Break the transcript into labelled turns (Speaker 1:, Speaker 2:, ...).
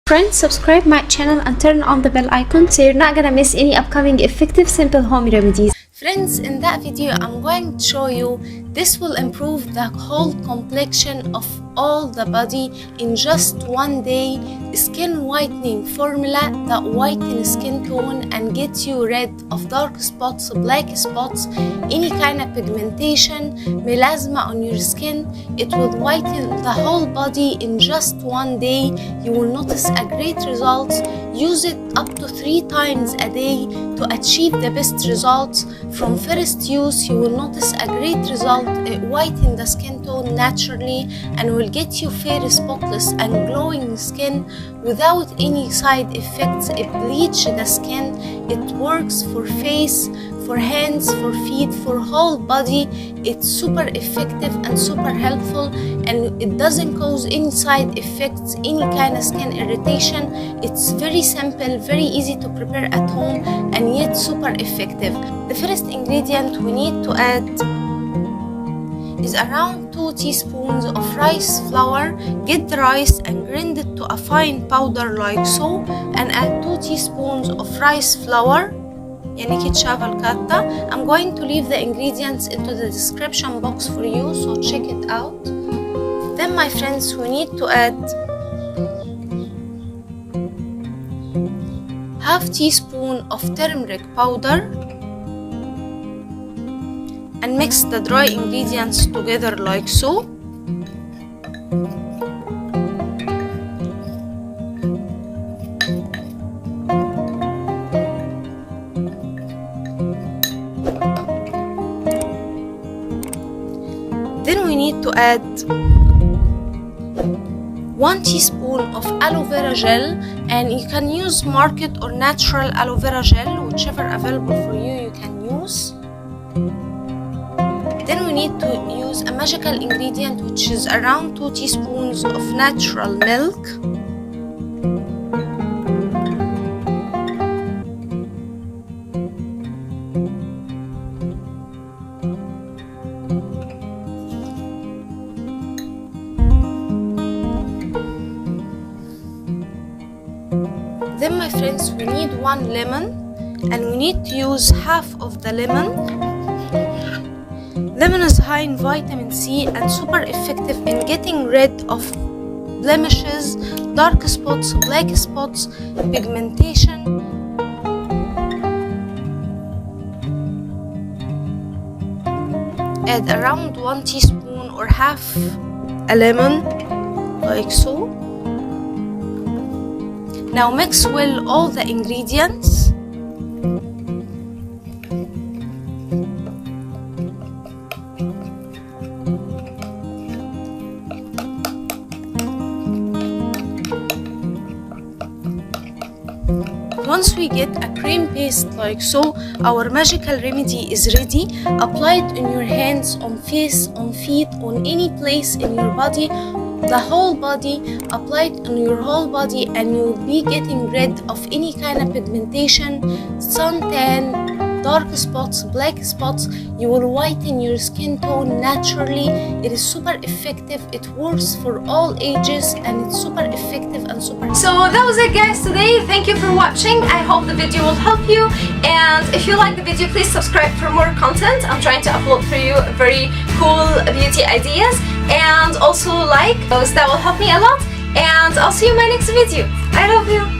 Speaker 1: Friends, subscribe my channel and turn on the bell icon so you're not gonna miss any upcoming effective simple home remedies.
Speaker 2: Friends, in that video I'm going to show you this will improve the whole complexion of all the body in just one day. Skin whitening formula that whitens skin tone and gets you rid of dark spots, black spots, any kind of pigmentation, melasma on your skin. It will whiten the whole body in just one day. You will notice a great result. Use it up to 3 times a day to achieve the best results. From first use, you will notice a great result. It whitens the skin tone naturally and will get you fair, spotless and glowing skin without any side effects. It bleaches the skin. It works for face, for hands, for feet, for whole body. It's super effective and super helpful, and it doesn't cause any side effects, any kind of skin irritation. It's very simple, very easy to prepare at home, and yet super effective. The first ingredient we need to add is around 2 teaspoons of rice flour. Get the rice and grind it to a fine powder like so, and add 2 teaspoons of rice flour. يعني كي تشافى الكاتة. I'm going to leave the ingredients into the description box for you, so check it out. Then my friends, we need to add half teaspoon of turmeric powder and mix the dry ingredients together like so. Then we need to add 1 teaspoon of aloe vera gel, and you can use market or natural aloe vera gel, whichever available for you, you can use. Then we need to use a magical ingredient, which is around 2 teaspoons of natural milk. Then my friends, we need 1 lemon, and we need to use half of the lemon. Lemon is high in vitamin C and super effective in getting rid of blemishes, dark spots, black spots, pigmentation. Add around 1 teaspoon or half a lemon like so. Now mix well all the ingredients. Once we get a cream paste like so, our magical remedy is ready. Apply it in your hands, on face, on feet, on any place in your body, the whole body. Apply it on your whole body and you'll be getting rid of any kind of pigmentation, suntan, dark spots, black spots. You will whiten your skin tone naturally. It is super effective. It works for all ages, and it's super effective and super.
Speaker 1: So that was it, guys, today. Thank you for watching. I hope the video will help you, and if you like the video, please subscribe for more content. I'm trying to upload for you very cool beauty ideas, and also like those. That will help me a lot, and I'll see you in my next video. I love you.